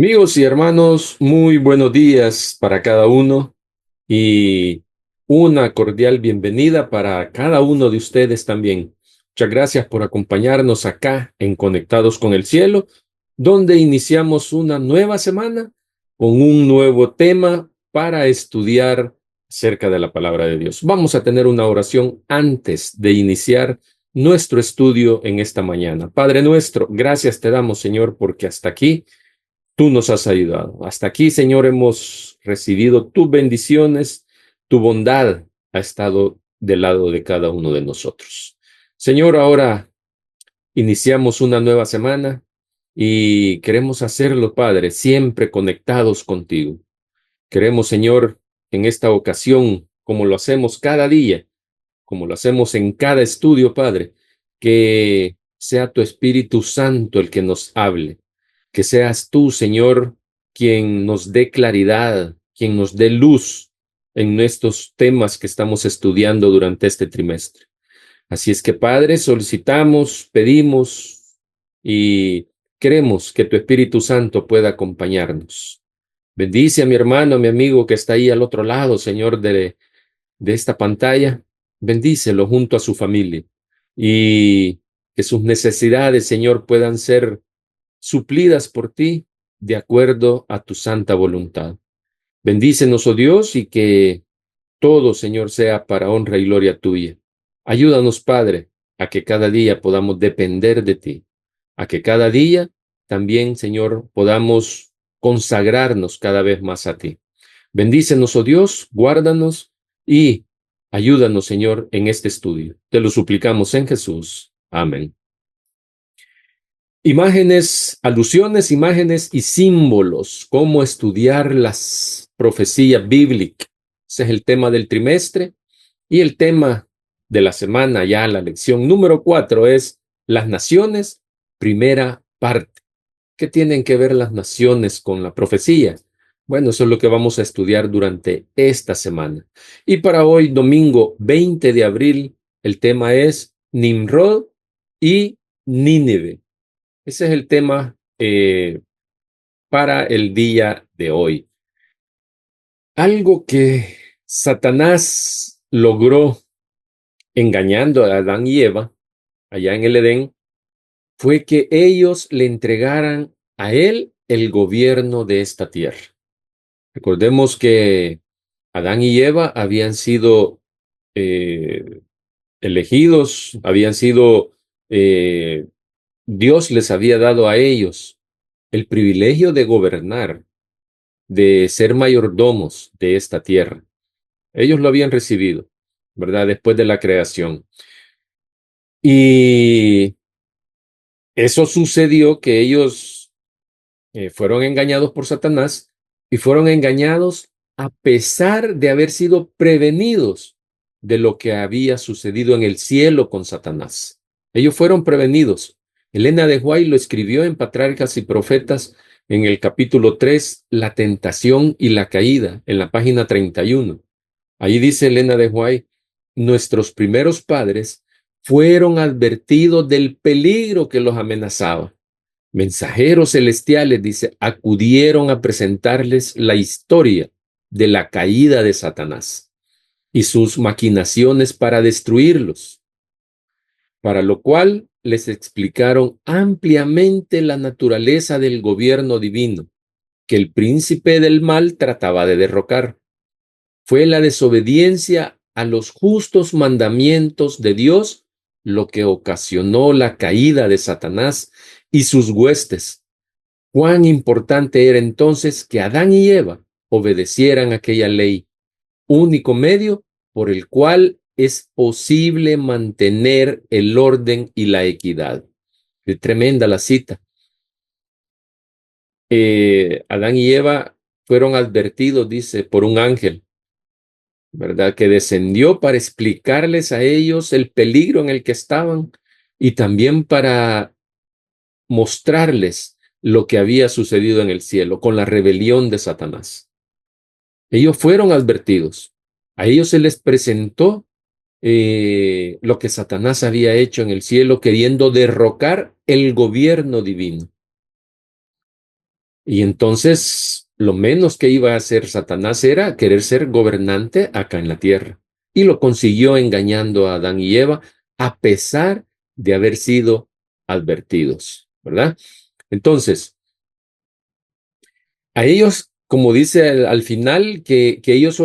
Amigos y hermanos, muy buenos días para cada uno y una cordial bienvenida para cada uno de ustedes también. Muchas gracias por acompañarnos acá en Conectados con el Cielo, donde iniciamos una nueva semana con un nuevo tema para estudiar acerca de la palabra de Dios. Vamos a tener una oración antes de iniciar nuestro estudio en esta mañana. Padre nuestro, gracias te damos, Señor, porque hasta aquí tú nos has ayudado. Hasta aquí, Señor, hemos recibido tus bendiciones, tu bondad ha estado del lado de cada uno de nosotros. Señor, ahora iniciamos una nueva semana y queremos hacerlo, Padre, siempre conectados contigo. Queremos, Señor, en esta ocasión, como lo hacemos cada día, como lo hacemos en cada estudio, Padre, que sea tu Espíritu Santo el que nos hable, que seas tú, Señor, quien nos dé claridad, quien nos dé luz en estos temas que estamos estudiando durante este trimestre. Así es que, Padre, solicitamos, pedimos y queremos que tu Espíritu Santo pueda acompañarnos. Bendice a mi hermano, a mi amigo que está ahí al otro lado, Señor, de esta pantalla. Bendícelo junto a su familia y que sus necesidades, Señor, puedan ser suplidas por ti de acuerdo a tu santa voluntad. Bendícenos, oh Dios, y que todo, Señor, sea para honra y gloria tuya. Ayúdanos, Padre, a que cada día podamos depender de ti, a que cada día también, Señor, podamos consagrarnos cada vez más a ti. Bendícenos, oh Dios, guárdanos y ayúdanos, Señor, en este estudio. Te lo suplicamos en Jesús. Amén. Imágenes, alusiones, imágenes y símbolos. Cómo estudiar las profecías bíblicas. Ese es el tema del trimestre. Y el tema de la semana, ya la lección número 4, es las naciones, primera parte. ¿Qué tienen que ver las naciones con la profecía? Bueno, eso es lo que vamos a estudiar durante esta semana. Y para hoy, domingo 20 de abril, el tema es Nimrod y Nínive. Ese es el tema para el día de hoy. Algo que Satanás logró engañando a Adán y Eva allá en el Edén fue que ellos le entregaran a él el gobierno de esta tierra. Recordemos que Adán y Eva habían sido eh, elegidos, habían sido, Dios les había dado a ellos el privilegio de gobernar, de ser mayordomos de esta tierra. Ellos lo habían recibido, ¿verdad? Después de la creación. Y eso sucedió que ellos fueron engañados por Satanás y fueron engañados a pesar de haber sido prevenidos de lo que había sucedido en el cielo con Satanás. Ellos fueron prevenidos. Elena de White lo escribió en Patriarcas y Profetas en el capítulo 3, La tentación y la caída, en la página 31. Ahí dice Elena de White, nuestros primeros padres fueron advertidos del peligro que los amenazaba. Mensajeros celestiales, dice, acudieron a presentarles la historia de la caída de Satanás y sus maquinaciones para destruirlos, para lo cual les explicaron ampliamente la naturaleza del gobierno divino que el príncipe del mal trataba de derrocar. Fue la desobediencia a los justos mandamientos de Dios lo que ocasionó la caída de Satanás y sus huestes. Cuán importante era entonces que Adán y Eva obedecieran aquella ley, único medio por el cual es posible mantener el orden y la equidad. Es tremenda la cita. Adán y Eva fueron advertidos, dice, por un ángel, ¿verdad? Que descendió para explicarles a ellos el peligro en el que estaban y también para mostrarles lo que había sucedido en el cielo con la rebelión de Satanás. Ellos fueron advertidos. A ellos se les presentó lo que Satanás había hecho en el cielo, queriendo derrocar el gobierno divino. Y entonces lo menos que iba a hacer Satanás era querer ser gobernante acá en la tierra. Y lo consiguió engañando a Adán y Eva a pesar de haber sido advertidos, ¿verdad? Entonces, a ellos, como dice al final, que ellos,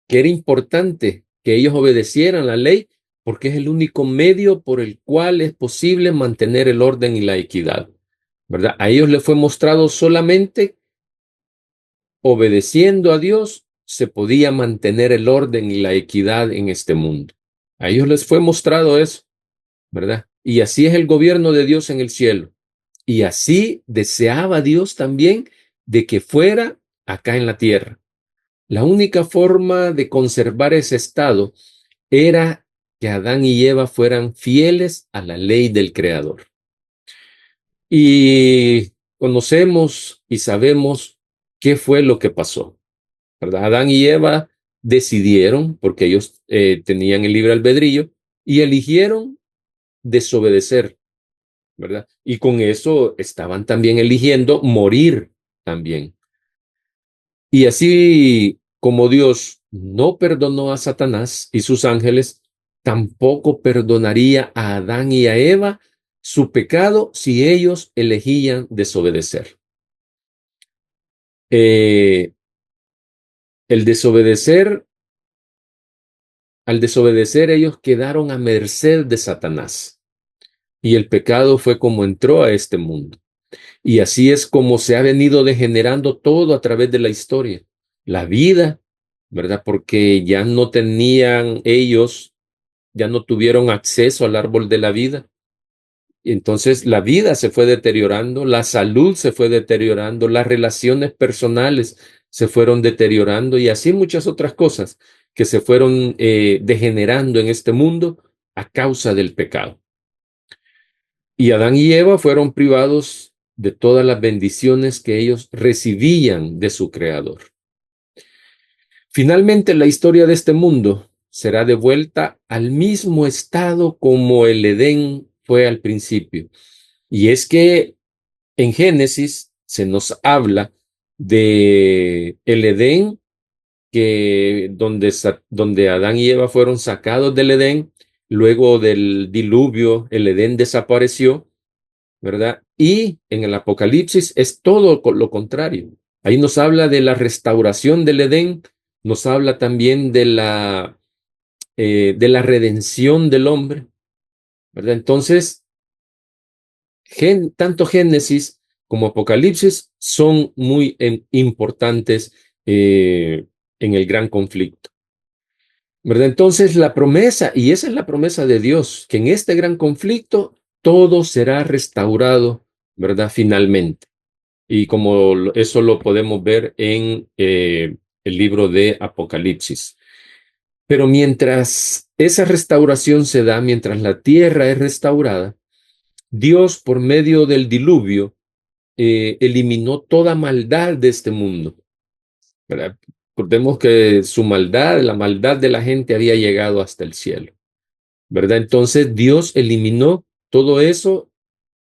que era importante que ellos obedecieran la ley porque es el único medio por el cual es posible mantener el orden y la equidad, ¿verdad? A ellos les fue mostrado solamente obedeciendo a Dios se podía mantener el orden y la equidad en este mundo. A ellos les fue mostrado eso, ¿verdad? Y así es el gobierno de Dios en el cielo. Y así deseaba Dios también de que fuera acá en la tierra. La única forma de conservar ese estado era que Adán y Eva fueran fieles a la ley del Creador. Y conocemos y sabemos qué fue lo que pasó, ¿verdad? Adán y Eva decidieron, porque ellos tenían el libre albedrío, y eligieron desobedecer, ¿verdad? Y con eso estaban también eligiendo morir también. Y así como Dios no perdonó a Satanás y sus ángeles, tampoco perdonaría a Adán y a Eva su pecado si ellos elegían desobedecer. Eh, el desobedecer, al desobedecer ellos quedaron a merced de Satanás y el pecado fue como entró a este mundo. Y así es como se ha venido degenerando todo a través de la historia. La vida, ¿verdad? Porque ya no tenían ellos, ya no tuvieron acceso al árbol de la vida. Y entonces la vida se fue deteriorando, la salud se fue deteriorando, las relaciones personales se fueron deteriorando y así muchas otras cosas que se fueron degenerando en este mundo a causa del pecado. Y Adán y Eva fueron privados de todas las bendiciones que ellos recibían de su Creador. Finalmente, la historia de este mundo será devuelta al mismo estado como el Edén fue al principio. Y es que en Génesis se nos habla de el Edén donde Adán y Eva fueron sacados del Edén, luego del diluvio el Edén desapareció, ¿verdad? Y en el Apocalipsis es todo lo contrario. Ahí nos habla de la restauración del Edén, nos habla también de la redención del hombre, ¿verdad? Entonces, tanto Génesis como Apocalipsis son muy importantes en el gran conflicto, ¿verdad? Entonces, la promesa, y esa es la promesa de Dios, que en este gran conflicto todo será restaurado, ¿verdad? Finalmente. Y como eso lo podemos ver en el libro de Apocalipsis. Pero mientras esa restauración se da, mientras la tierra es restaurada, Dios por medio del diluvio eliminó toda maldad de este mundo, ¿verdad? Recordemos que su maldad, la maldad de la gente había llegado hasta el cielo, ¿verdad? Entonces Dios eliminó todo eso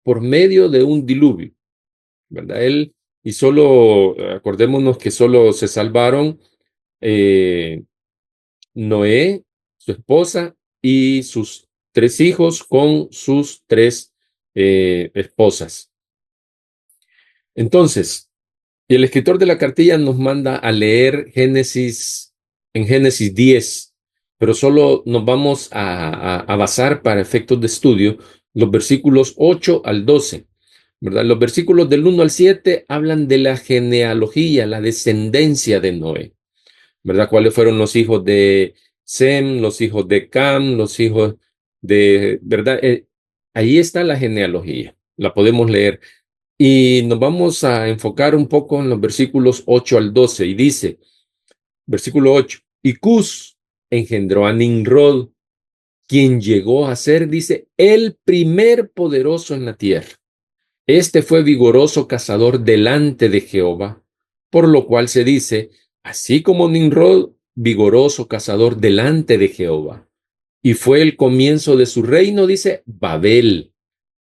por medio de un diluvio, ¿verdad? Y solo, acordémonos que solo se salvaron eh, Noé, su esposa y sus 3 hijos con sus 3 esposas. Entonces, el escritor de la cartilla nos manda a leer Génesis en Génesis 10, pero solo nos vamos a basar para efectos de estudio los versículos 8 al 12. ¿Verdad? Los versículos del 1 al 7 hablan de la genealogía, la descendencia de Noé, ¿verdad? ¿Cuáles fueron los hijos de Sem, los hijos de Cam, los hijos ¿verdad? Ahí está la genealogía, la podemos leer. Y nos vamos a enfocar un poco en los versículos 8 al 12 y dice, versículo 8, y Cus engendró a Nimrod, quien llegó a ser, dice, el primer poderoso en la tierra. Este fue vigoroso cazador delante de Jehová, por lo cual se dice, así como Nimrod, vigoroso cazador delante de Jehová. Y fue el comienzo de su reino, dice Babel.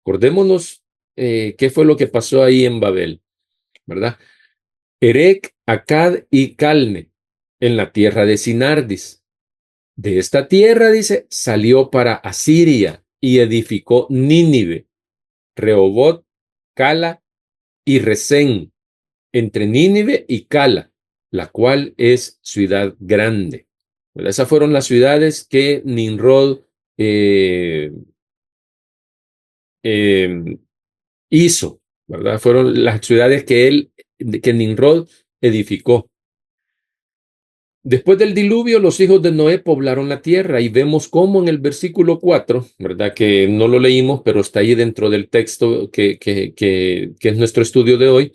Acordémonos qué fue lo que pasó ahí en Babel, ¿verdad? Erec, Accad y Calne, en la tierra de Sinardis. De esta tierra, dice, salió para Asiria y edificó Nínive, Rehoboth, Cala y Resén, entre Nínive y Cala, la cual es ciudad grande. Bueno, esas fueron las ciudades que Nimrod eh, eh, hizo, ¿verdad? Fueron las ciudades que Nimrod edificó. Después del diluvio, los hijos de Noé poblaron la tierra y vemos cómo en el versículo 4, ¿verdad? Que no lo leímos, pero está ahí dentro del texto que es nuestro estudio de hoy,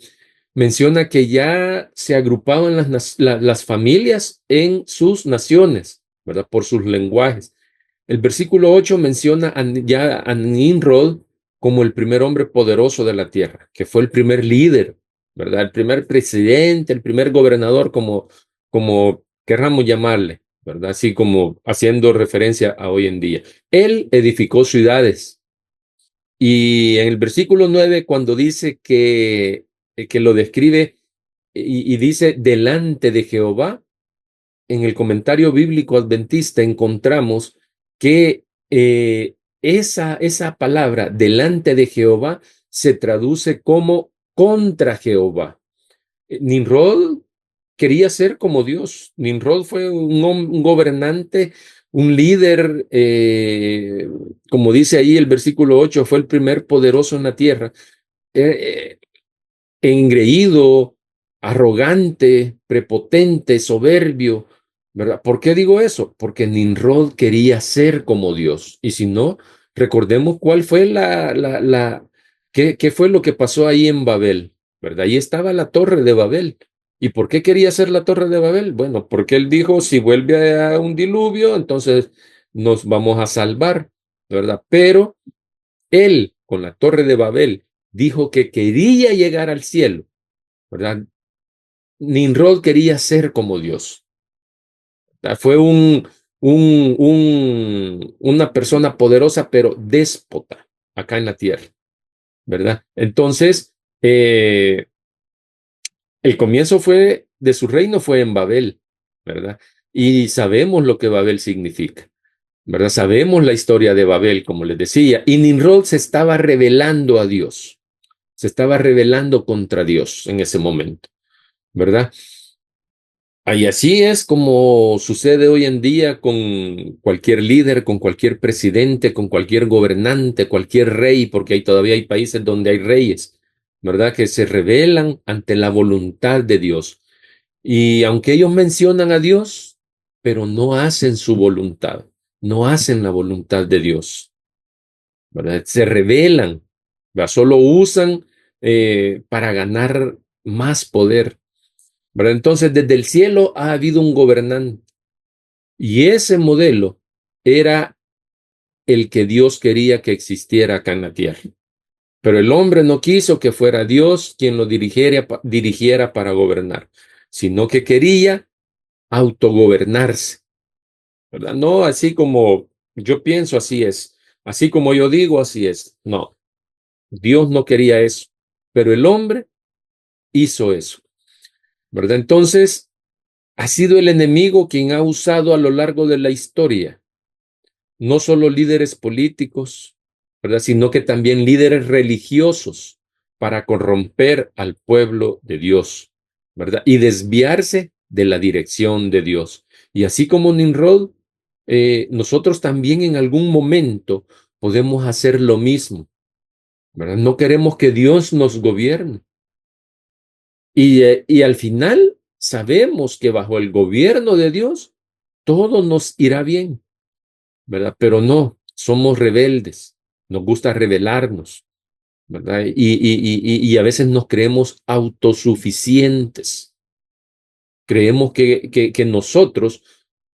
menciona que ya se agrupaban las familias en sus naciones, ¿verdad? Por sus lenguajes. El versículo 8 menciona ya a Nimrod como el primer hombre poderoso de la tierra, que fue el primer líder, ¿verdad? El primer presidente, el primer gobernador, como querramos llamarle, ¿verdad? Así como haciendo referencia a hoy en día. Él edificó ciudades. Y en el versículo 9, cuando dice que lo describe y dice delante de Jehová, en el comentario bíblico adventista encontramos que esa palabra delante de Jehová se traduce como contra Jehová. Nimrod quería ser como Dios. Nimrod fue un gobernante, un líder, como dice ahí el versículo 8, fue el primer poderoso en la tierra. Eh, Engreído, arrogante, prepotente, soberbio, ¿verdad? ¿Por qué digo eso? Porque Nimrod quería ser como Dios. Y si no, recordemos cuál fue qué fue lo que pasó ahí en Babel, ¿verdad? Ahí estaba la torre de Babel. ¿Y por qué quería ser la torre de Babel? Bueno, porque él dijo, si vuelve a un diluvio, entonces nos vamos a salvar, ¿verdad? Pero él, con la torre de Babel, dijo que quería llegar al cielo, ¿verdad? Nimrod quería ser como Dios. Fue una persona poderosa, pero déspota acá en la tierra, ¿verdad? Entonces, el comienzo de su reino fue en Babel, ¿verdad? Y sabemos lo que Babel significa, ¿verdad? Sabemos la historia de Babel, como les decía, y Nimrod se estaba rebelando a Dios, se estaba rebelando contra Dios en ese momento, ¿verdad? Y así es como sucede hoy en día con cualquier líder, con cualquier presidente, con cualquier gobernante, cualquier rey, porque todavía hay países donde hay reyes, ¿verdad? Que se rebelan ante la voluntad de Dios. Y aunque ellos mencionan a Dios, pero no hacen su voluntad, no hacen la voluntad de Dios, ¿verdad? Se rebelan, ¿verdad? Solo usan para ganar más poder, ¿verdad? Entonces, desde el cielo ha habido un gobernante y ese modelo era el que Dios quería que existiera acá en la tierra. Pero el hombre no quiso que fuera Dios quien lo dirigiera para gobernar, sino que quería autogobernarse, ¿verdad? No así como yo pienso, así es. Así como yo digo, así es. No, Dios no quería eso, pero el hombre hizo eso, ¿verdad? Entonces, ha sido el enemigo quien ha usado a lo largo de la historia, no solo líderes políticos, ¿verdad? Sino que también líderes religiosos para corromper al pueblo de Dios, ¿verdad? Y desviarse de la dirección de Dios. Y así como Nimrod, nosotros también en algún momento podemos hacer lo mismo, ¿verdad? No queremos que Dios nos gobierne. Y al final sabemos que bajo el gobierno de Dios todo nos irá bien, ¿verdad? Pero no, somos rebeldes, nos gusta rebelarnos, ¿verdad? Y a veces nos creemos autosuficientes, creemos que nosotros,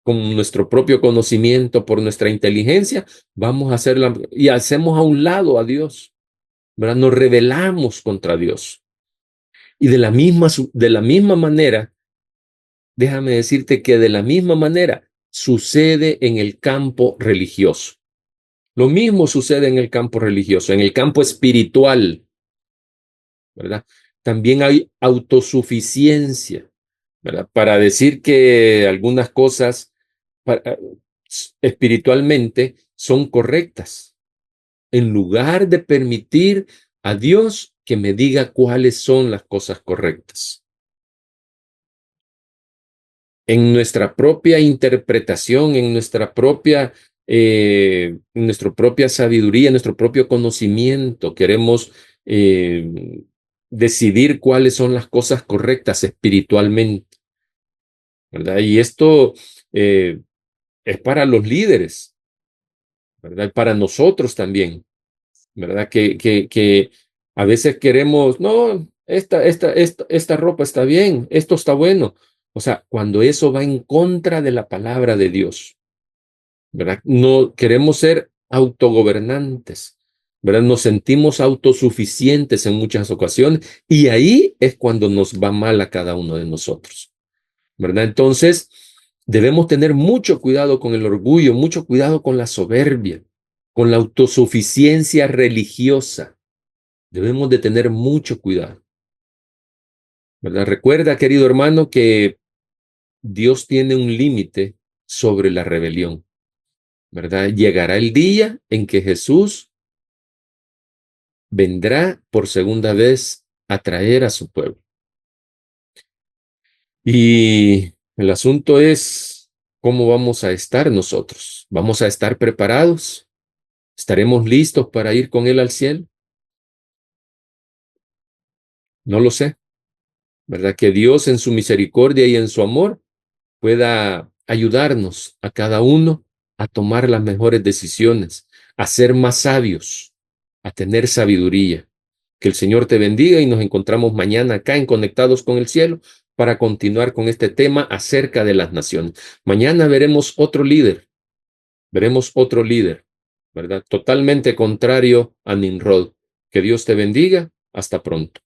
con nuestro propio conocimiento, por nuestra inteligencia, vamos a hacerla y hacemos a un lado a Dios, ¿verdad? Nos rebelamos contra Dios. Y de la misma manera, déjame decirte que de la misma manera sucede en el campo religioso. Lo mismo sucede en el campo religioso, en el campo espiritual. ¿verdad? También hay autosuficiencia, ¿verdad? Para decir que algunas cosas espiritualmente son correctas, en lugar de permitir a Dios que me diga cuáles son las cosas correctas. En nuestra propia interpretación, en nuestra propia sabiduría, en nuestro propio conocimiento, queremos decidir cuáles son las cosas correctas espiritualmente, ¿verdad? Y esto eh, es para los líderes, ¿verdad? Para nosotros también, ¿verdad? Que a veces queremos, no, esta ropa está bien, esto está bueno. O sea, cuando eso va en contra de la palabra de Dios, ¿verdad? No queremos ser autogobernantes, ¿verdad? Nos sentimos autosuficientes en muchas ocasiones y ahí es cuando nos va mal a cada uno de nosotros, ¿verdad? Entonces, debemos tener mucho cuidado con el orgullo, mucho cuidado con la soberbia, con la autosuficiencia religiosa. Debemos de tener mucho cuidado, ¿verdad? Recuerda, querido hermano, que Dios tiene un límite sobre la rebelión, ¿verdad? Llegará el día en que Jesús vendrá por segunda vez a traer a su pueblo. Y el asunto es cómo vamos a estar nosotros. ¿Vamos a estar preparados? ¿Estaremos listos para ir con Él al cielo? No lo sé, ¿verdad? Que Dios en su misericordia y en su amor pueda ayudarnos a cada uno a tomar las mejores decisiones, a ser más sabios, a tener sabiduría. Que el Señor te bendiga y nos encontramos mañana acá en Conectados con el Cielo para continuar con este tema acerca de las naciones. Mañana veremos otro líder, ¿verdad? Totalmente contrario a Nimrod. Que Dios te bendiga. Hasta pronto.